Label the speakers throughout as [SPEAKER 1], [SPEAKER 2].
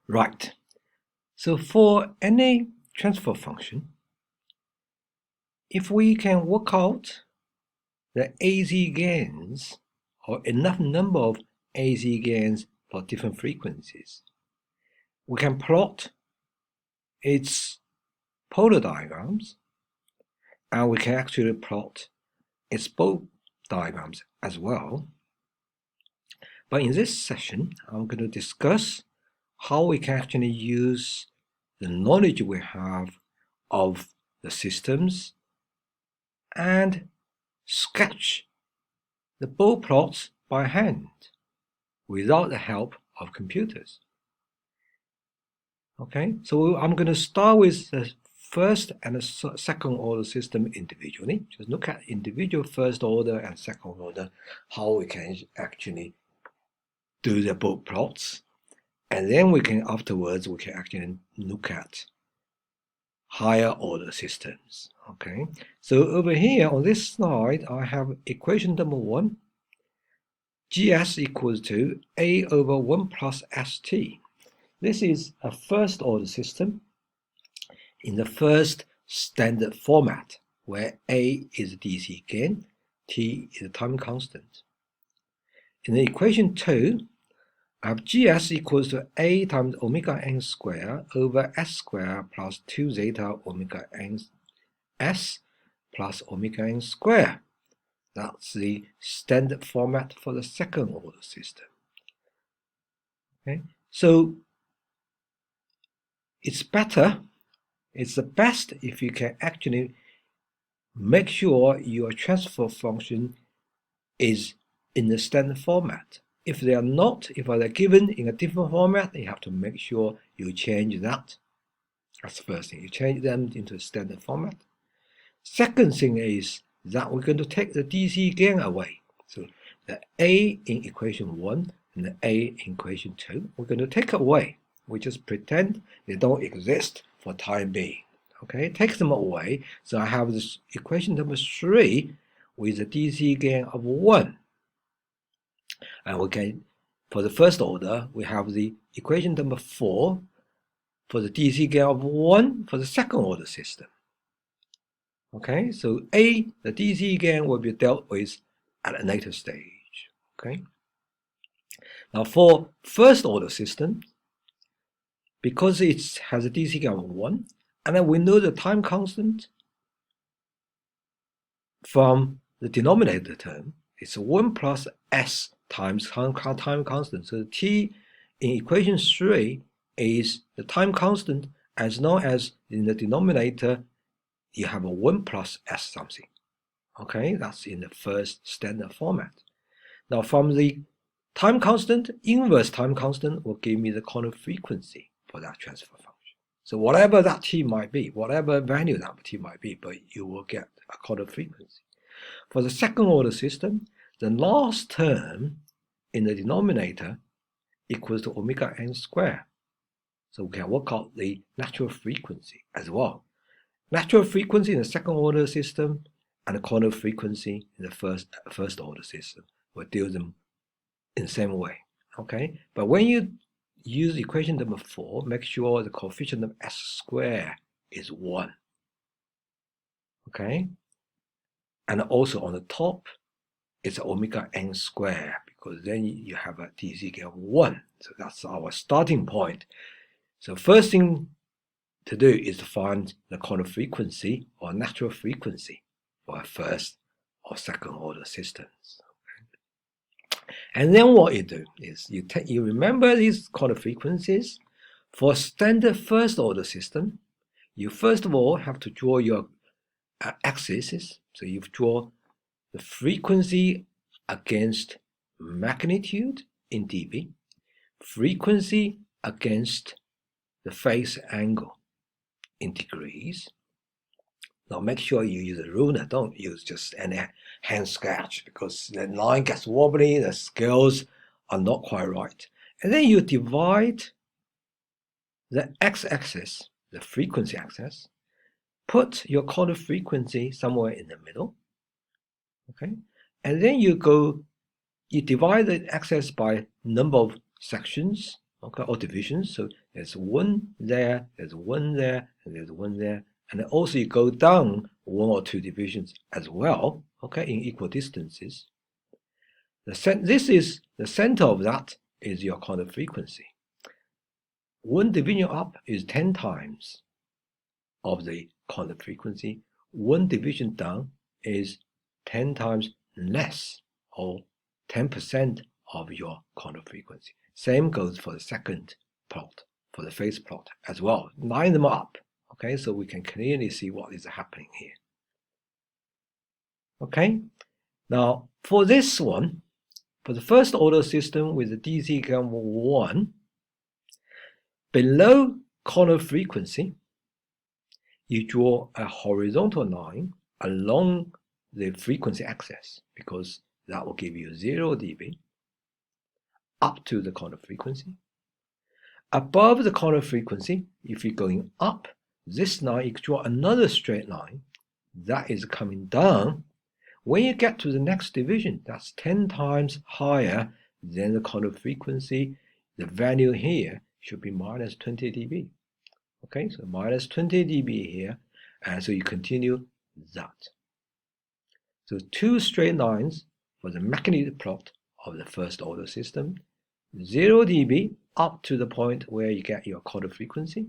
[SPEAKER 1] Right. So for any transfer function, if we can work out the AZ gains or enough number of AZ gains for different frequencies, we can plot its polar diagrams, and we can actually plot its both diagrams as well. But in this session, I'm going to discuss how we can actually use the knowledge we have of the systems and sketch the bow plots by hand without the help of computers. Okay, so I'm going to start with the first and the second order system individually. Just look at individual first order and second order, how we can actually do the bow plots. And then we can, afterwards, we can actually look at higher order systems. Okay, so over here on this slide, I have equation number 1. GS equals to A over 1 plus ST. This is a first order system in the first standard format, where A is DC gain, T is a time constant. In the equation 2, I have GS equals to A times omega n squared over S squared plus 2 zeta omega n S plus omega n squared. That's the standard format for the second order system. Okay, so it's the best if you can actually make sure your transfer function is in the standard format. If they are not, if they are given in a different format, you have to make sure you change that. That's the first thing. You change them into a standard format. Second thing is that we're going to take the DC gain away. So the A in equation 1 and the A in equation 2, we're going to take away. We just pretend they don't exist for time being. Okay, take them away. So I have this equation number 3 with a DC gain of 1. And we can, for the first order, we have the equation number 4 for the DC gain of 1 for the second order system. Okay, so A, the DC gain will be dealt with at a later stage. Okay. Now for first order system, because it has a DC gain of 1, and then we know the time constant from the denominator term, it's 1 plus S times time constant. So T in equation 3 is the time constant as long as in the denominator you have a 1 plus S something. Okay, that's in the first standard format. Now from the time constant, inverse time constant will give me the corner frequency for that transfer function. So whatever that T might be, whatever value that T might be, but you will get a corner frequency. For the second order system, the last term in the denominator equals to omega n squared. So we can work out the natural frequency as well. Natural frequency in the second order system and the corner frequency in the first order system. We'll deal them in the same way. Okay, but when you use equation number 4, make sure the coefficient of S squared is 1. Okay, and also on the top, it's omega n squared, because then you have a DC gain of 1. So that's our starting point. So first thing to do is to find the corner frequency or natural frequency for a first or second order systems. Okay. And then what you do is you remember these corner frequencies. For standard first order system, you first of all have to draw your axes. So you draw the frequency against magnitude in dB, frequency against the phase angle in degrees. Now make sure you use a ruler, don't use just any hand sketch, because the line gets wobbly, the scales are not quite right. And then you divide the x-axis, the frequency axis, put your corner frequency somewhere in the middle. Okay, and then you divide the axis by number of sections okay, or divisions. So there's 1 there, there's 1 there, and there's 1 there. And then also you go down 1 or 2 divisions as well, okay, in equal distances. This is the center of that is your corner frequency. 1 division up is 10 times of the corner frequency. 1 division down is 10 times less, or 10% of your corner frequency. Same goes for the second plot, for the phase plot as well. Line them up, okay, so we can clearly see what is happening here. Okay, now for this one, for the first order system with the DC equal 1, below corner frequency, you draw a horizontal line along the frequency axis, because that will give you 0 dB up to the corner frequency. Above the corner frequency, if you're going up this line, you draw another straight line that is coming down. When you get to the next division, that's 10 times higher than the corner frequency. The value here should be minus 20 dB. Okay, so minus 20 dB here, and so you continue that. So 2 straight lines for the magnetic plot of the first order system, 0 dB up to the point where you get your corner frequency.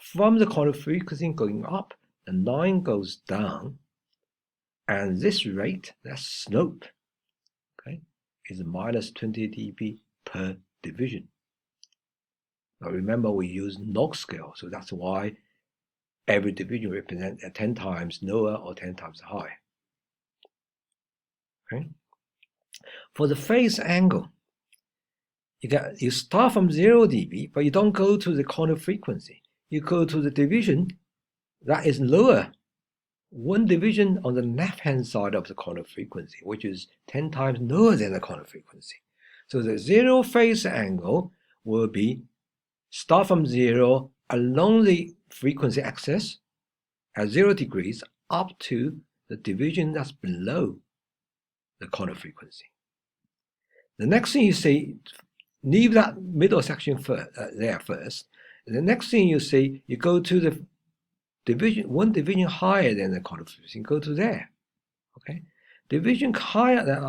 [SPEAKER 1] From the corner frequency going up, the line goes down, and this rate, that slope, okay, is minus 20 dB per division. Now remember, we use log scale, so that's why every division represents 10 times lower or 10 times higher. Okay. For the phase angle, you start from 0 dB, but you don't go to the corner frequency. You go to the division that is lower. 1 division on the left-hand side of the corner frequency, which is 10 times lower than the corner frequency. So the 0 phase angle will be start from 0 along the frequency axis at 0 degrees up to the division that's below the corner frequency. The next thing you see, leave that middle section there first. The next thing you see, you go to the division, 1 division higher than the corner frequency, go to there. Okay, division higher than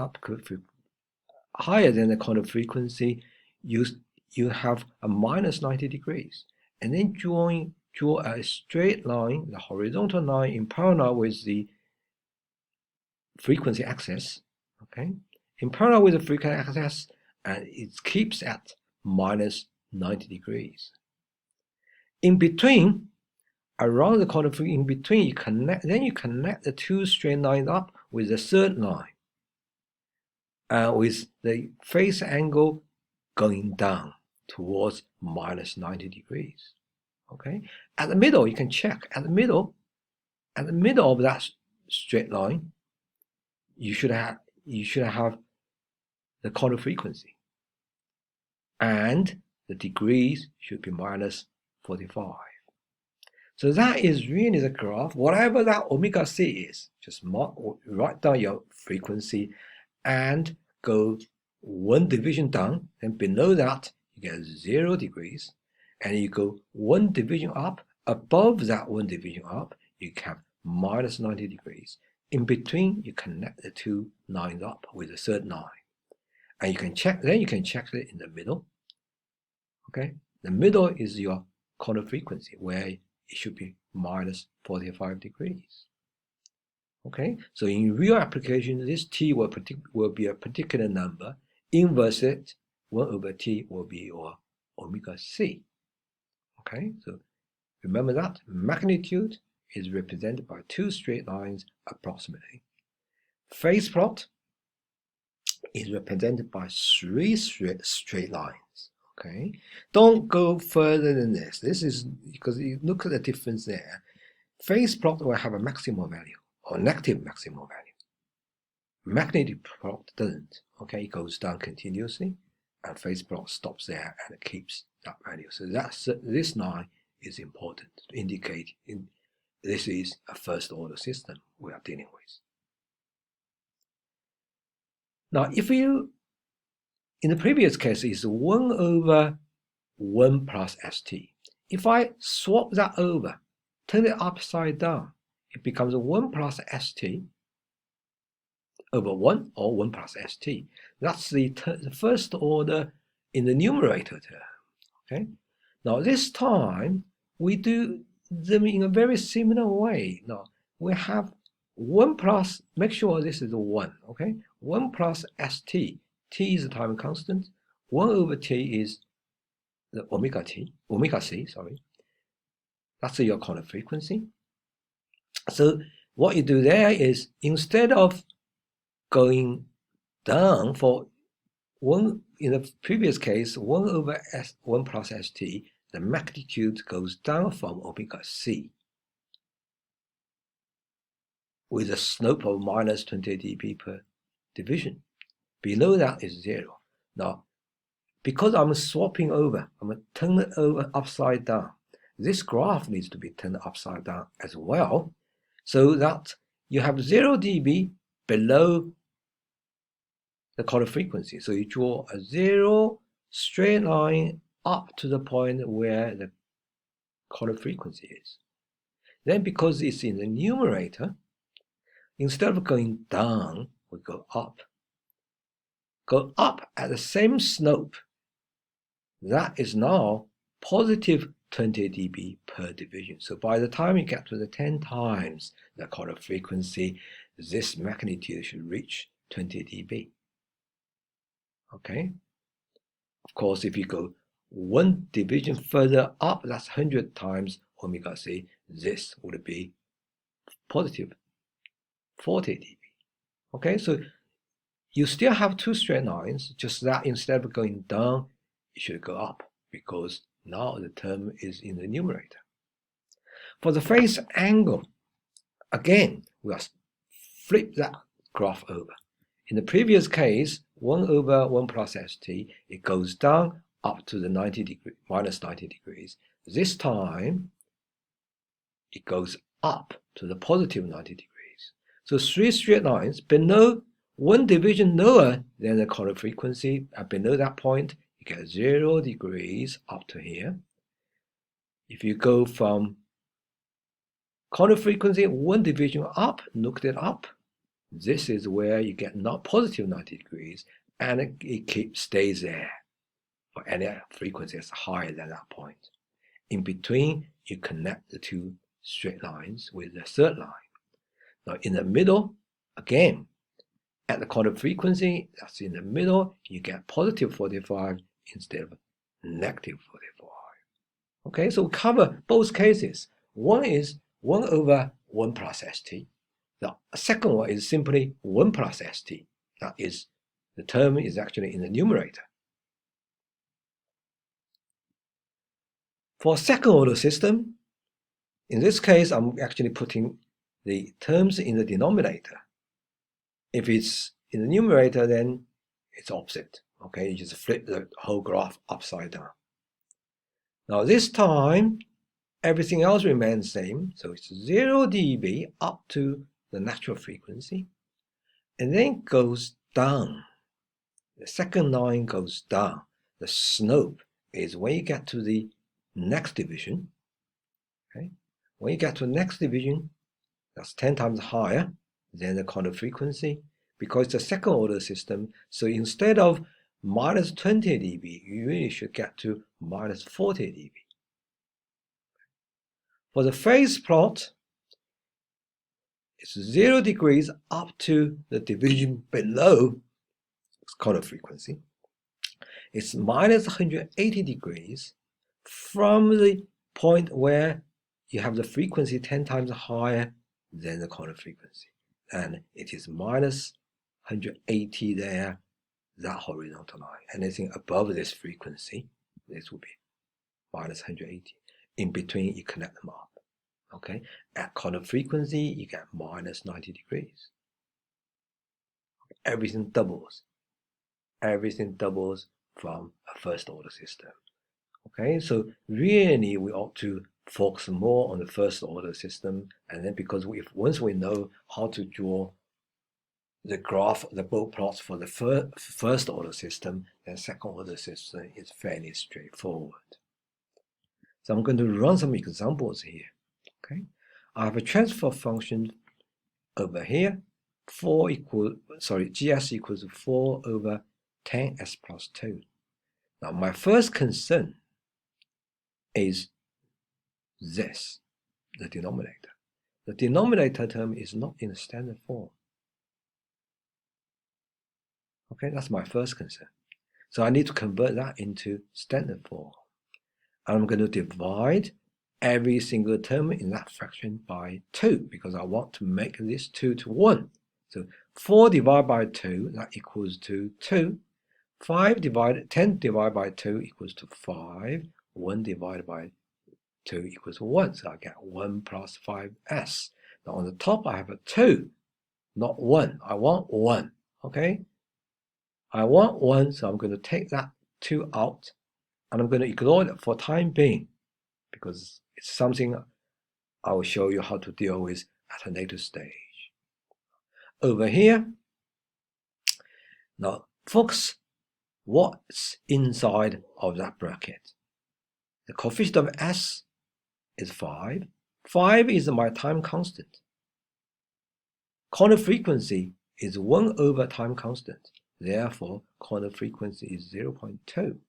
[SPEAKER 1] the corner frequency, you have a minus 90 degrees, and then draw a straight line, the horizontal line, in parallel with the frequency axis. Okay, in parallel with the frequency axis, and it keeps at minus 90 degrees. In between, around the corner frequency, in between, you connect the 2 straight lines up with the third line, with the phase angle going down towards minus 90 degrees. Okay, at the middle, you can check at the middle of that straight line, you should have the corner frequency, and the degrees should be minus 45. So that is really the graph. Whatever that omega c is, just write down your frequency and go 1 division down, and below that you get 0 degrees, and you go 1 division up. Above that 1 division up, you have minus 90 degrees. In between, you connect the 2 lines up with the third line, and you can check. Then you can check it in the middle. Okay, the middle is your corner frequency, where it should be minus 45 degrees. Okay, so in real application, this t will be a particular number. Inverse it, 1 over t will be your omega c. Okay, so remember that magnitude is represented by 2 straight lines approximately. Phase plot is represented by 3 straight lines. Okay, don't go further than this. This is because you look at the difference there. Phase plot will have a maximal value or negative maximal value. Magnetic plot doesn't. Okay, it goes down continuously, and phase plot stops there and it keeps that value. So this line is important to indicate this is a first order system we are dealing with. Now, if you, in the previous case, is 1 over 1 plus st. If I swap that over, turn it upside down, it becomes 1 plus st over 1 or 1 plus st. That's the first order in the numerator term. Okay. Now this time we do them in a very similar way. Now we have 1 plus, make sure this is a 1, okay? 1 plus st, t is the time constant, 1 over t is the omega c, sorry. That's your corner frequency. So what you do there is, instead of going down for 1, in the previous case, 1 over 1 plus st, the magnitude goes down from omega c with a slope of minus 20 dB per division. Below that is 0. Now, because I'm swapping over, I'm going to turn it over upside down. This graph needs to be turned upside down as well, so that you have 0 dB below the corner frequency. So you draw a 0 straight line up to the point where the corner frequency is. Then, because it's in the numerator, instead of going down, we go up. Go up at the same slope. That is now positive 20 dB per division. So by the time you get to the 10 times the corner frequency, this magnitude should reach 20 dB. Okay? Of course, if you go 1 division further up, that's 100 times omega c, this would be positive 40 dB. Okay, so you still have 2 straight lines, just that instead of going down, it should go up, because now the term is in the numerator. For the phase angle, again, we have flip that graph over. In the previous case, 1 over 1 plus st, it goes down up to the minus 90 degrees. This time, it goes up to the positive 90 degrees. So 3 straight lines below, 1 division lower than the corner frequency, and below that point, you get 0 degrees up to here. If you go from corner frequency 1 division up, looked it up, this is where you get not positive 90 degrees, and it stays there for any frequency that's higher than that point. In between, you connect the 2 straight lines with the third line. Now in the middle, again, at the corner frequency, that's in the middle, you get positive 45 instead of negative 45. Okay, so we cover both cases. One is 1 over 1 plus st. The second one is simply 1 plus st. That is, the term is actually in the numerator. For second order system, in this case, I'm actually putting the terms in the denominator. If it's in the numerator, then it's opposite. Okay, you just flip the whole graph upside down. Now this time, everything else remains the same. So it's 0 dB up to the natural frequency, and then goes down. The second line goes down. The slope is when you get to the next division. Okay, when you get to the next division, that's 10 times higher than the corner frequency, because it's a second order system. So instead of minus 20 dB, you really should get to minus 40 dB. For the phase plot, it's 0 degrees up to the division below corner frequency. It's minus 180 degrees from the point where you have the frequency 10 times higher than the corner frequency. And it is minus 180 there, that horizontal line. Anything above this frequency, this will be minus 180. In between, you connect them up. Okay, at corner frequency, you get minus 90 degrees. Everything doubles. Everything doubles from a first order system. Okay, so really we ought to focus more on the first order system, and then because once we know how to draw the graph, the boat plots for the first order system and second order system is fairly straightforward. So I'm going to run some examples here. Okay, I have a transfer function over here, GS equals 4 over 10s plus 2. Now my first concern is this, the denominator. The denominator term is not in the standard form. Okay, that's my first concern. So I need to convert that into standard form. I'm going to divide every single term in that fraction by 2 because I want to make this 2 to 1. So 4 divided by 2, that equals to 2. 10 divided by 2 equals to 5. 1 divided by 2 equals to 1. So I get 1 plus 5s. Now on the top I have a 2, not 1. I want 1. Okay? I want 1, so I'm going to take that 2 out. And I'm going to ignore it for time being because it's something I will show you how to deal with at a later stage. Over here, now focus what's inside of that bracket. The coefficient of s is 5. 5 is my time constant. Corner frequency is 1 over time constant. Therefore, corner frequency is 0.2.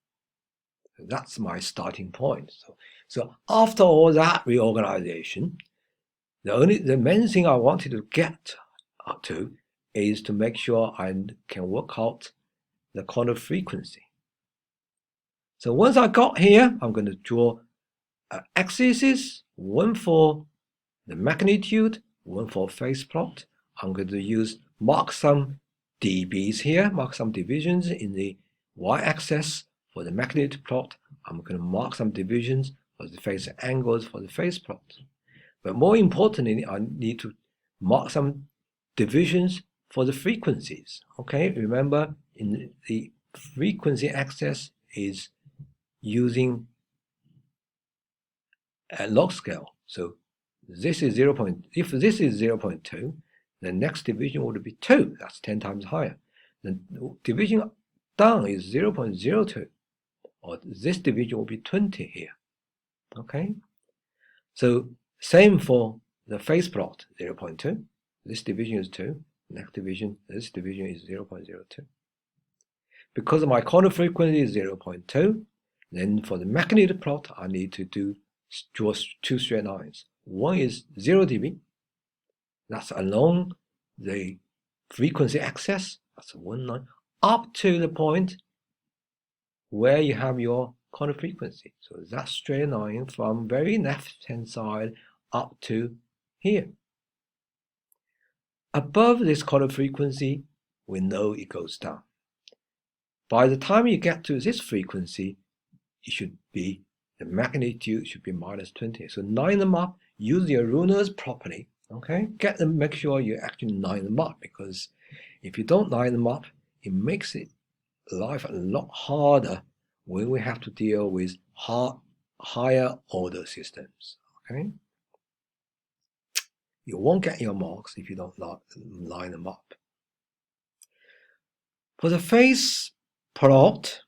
[SPEAKER 1] That's my starting point. So after all that reorganization, the main thing I wanted to get up to is to make sure I can work out the corner frequency. So once I got here, I'm going to draw axes, one for the magnitude, one for phase plot. I'm going to mark some dBs here, mark some divisions in the y-axis. For the magnitude plot, I'm going to mark some divisions for the phase angles for the phase plot. But more importantly, I need to mark some divisions for the frequencies. Okay, remember in the frequency axis is using a log scale. So this is if this is 0.2, the next division would be 2. That's 10 times higher. The division down is 0.02. Or this division will be 20 here. Okay? So same for the phase plot, 0.2. This division is 2. Next division, this division is 0.02. Because my corner frequency is 0.2, then for the magnitude plot, I need to draw 2 straight lines. One is 0 dB. That's along the frequency axis. That's one line. Up to the point where you have your corner frequency. So that straight line from very left-hand side up to here. Above this corner frequency, we know it goes down. By the time you get to this frequency, the magnitude should be minus 20. So line them up, use your rulers properly. Okay, make sure you actually line them up, because if you don't line them up, it makes life a lot harder when we have to deal with higher order systems. Okay, you won't get your marks if you don't line them up. For the phase plot,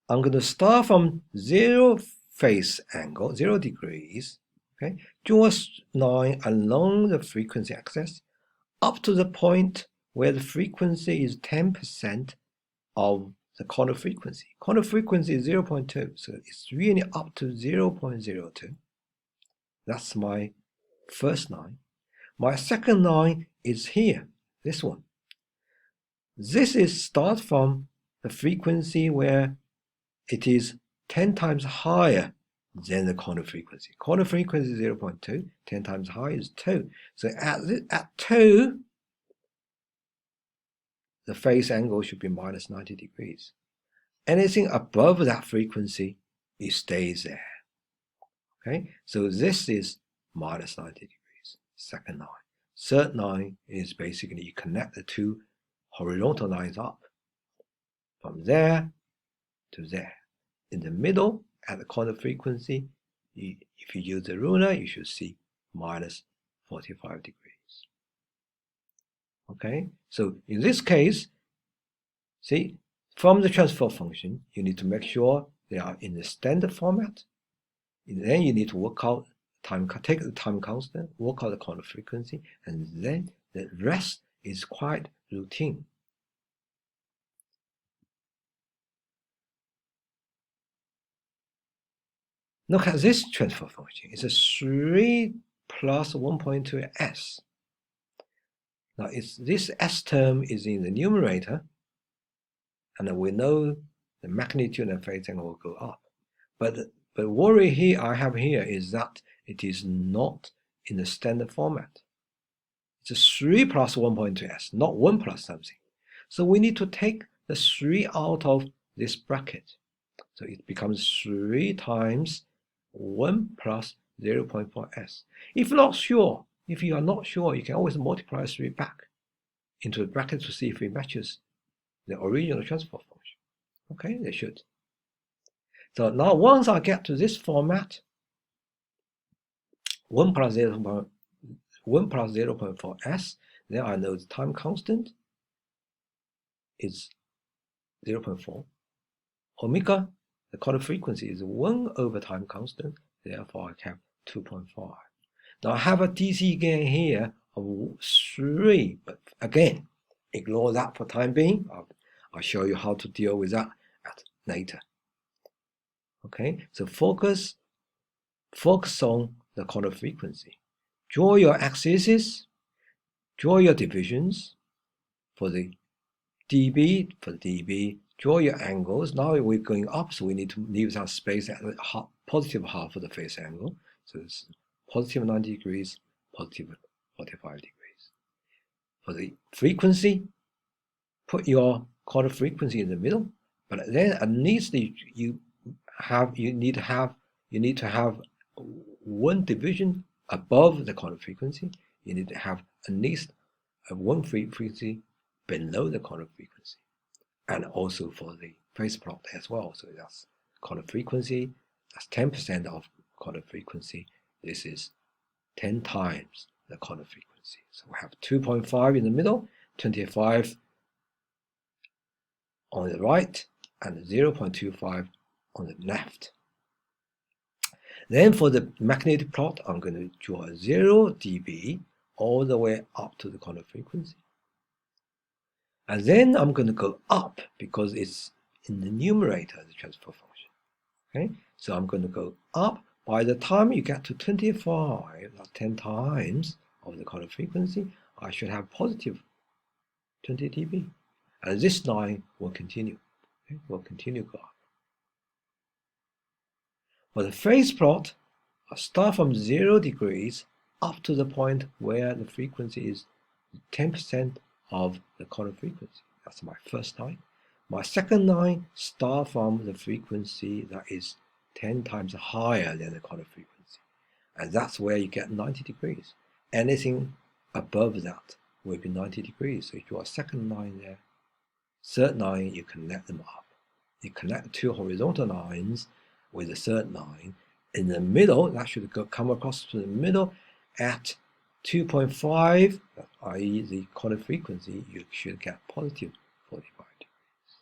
[SPEAKER 1] I'm going to start from 0 phase angle, 0 degrees. Okay, draw a line along the frequency axis up to the point where the frequency is 10% of the corner frequency. Corner frequency is 0.2, so it's really up to 0.02. That's my first line. My second line is here, this one. This is start from the frequency where it is 10 times higher than the corner frequency. Corner frequency is 0.2, 10 times higher is 2. So at 2, the phase angle should be minus 90 degrees. Anything above that frequency, it stays there. Okay, so this is minus 90 degrees, second line. Third line is basically you connect the two horizontal lines up from there to there. In the middle, at the corner frequency, if you use the ruler, you should see minus 45 degrees. Okay, so in this case, see, from the transfer function, you need to make sure they are in the standard format. And then you need to work out take the time constant, work out the corner frequency, and then the rest is quite routine. Look at this transfer function. It's a 3 plus 1.2 s. Now, this s term is in the numerator, and we know the magnitude and phase angle will go up. But worry here I have here is that it is not in the standard format. It's a 3 plus 1.2 s, not 1 plus something. So we need to take the 3 out of this bracket. So it becomes 3 times 1 plus 0.4 s. If you are not sure, you can always multiply 3 back into the bracket to see if it matches the original transfer function. Okay, they should. So now once I get to this format, 1 plus 0.4 s, then I know the time constant is 0.4. Omega, the corner frequency, is 1 over time constant, therefore I have 2.5. Now I have a DC gain here of 3, but again, ignore that for time being. I'll show you how to deal with that later. Okay, so focus on the corner frequency. Draw your axes, draw your divisions for the dB, draw your angles. Now we're going up, so we need to leave some space at the positive half of the phase angle. So it's positive 90 degrees, positive 45 degrees. For the frequency, put your corner frequency in the middle, but then at least you need to have one division above the corner frequency. You need to have at least one frequency below the corner frequency, and also for the phase plot as well. So that's corner frequency, that's 10% of corner frequency. This is 10 times the corner frequency. So we have 2.5 in the middle, 25 on the right, and 0.25 on the left. Then for the magnetic plot, I'm going to draw 0 dB all the way up to the corner frequency. And then I'm going to go up because it's in the numerator, the transfer function. Okay, so I'm going to go up. By the time you get to 25, that's 10 times of the corner frequency, I should have positive 20 dB. And this line will continue. Okay, will continue go up. For the phase plot, I start from 0 degrees up to the point where the frequency is 10% of the corner frequency. That's my first line. My second line starts from the frequency that is 10 times higher than the corner frequency. And that's where you get 90 degrees. Anything above that will be 90 degrees. So if you draw a second line there, third line, you connect them up. You connect two horizontal lines with the third line. In the middle, that should come across to the middle at 2.5, i.e. the corner frequency, you should get positive 45 degrees.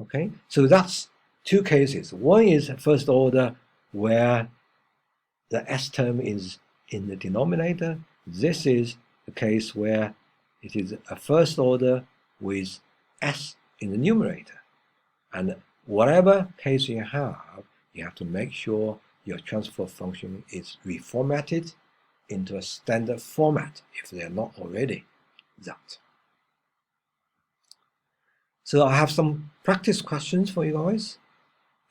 [SPEAKER 1] Okay, so that's two cases. One is first order where the S term is in the denominator. This is the case where it is a first order with S in the numerator. And whatever case you have to make sure your transfer function is reformatted into a standard format if they are not already that. So I have some practice questions for you guys,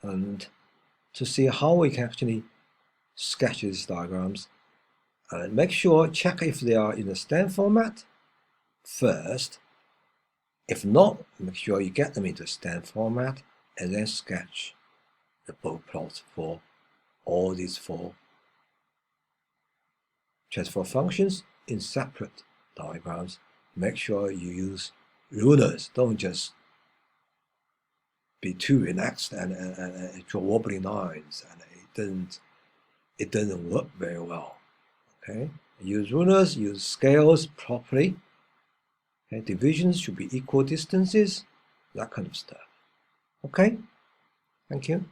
[SPEAKER 1] and to see how we can actually sketch these diagrams. And make sure, check if they are in the standard format first. If not, make sure you get them into a standard format and then sketch the both plots for all these 4 transfer functions in separate diagrams. Make sure you use rulers. Don't just be too relaxed and draw wobbly lines, and it doesn't work very well. Okay, Use rulers, use scales properly. Okay, divisions should be equal distances, that kind of stuff. Okay, thank you.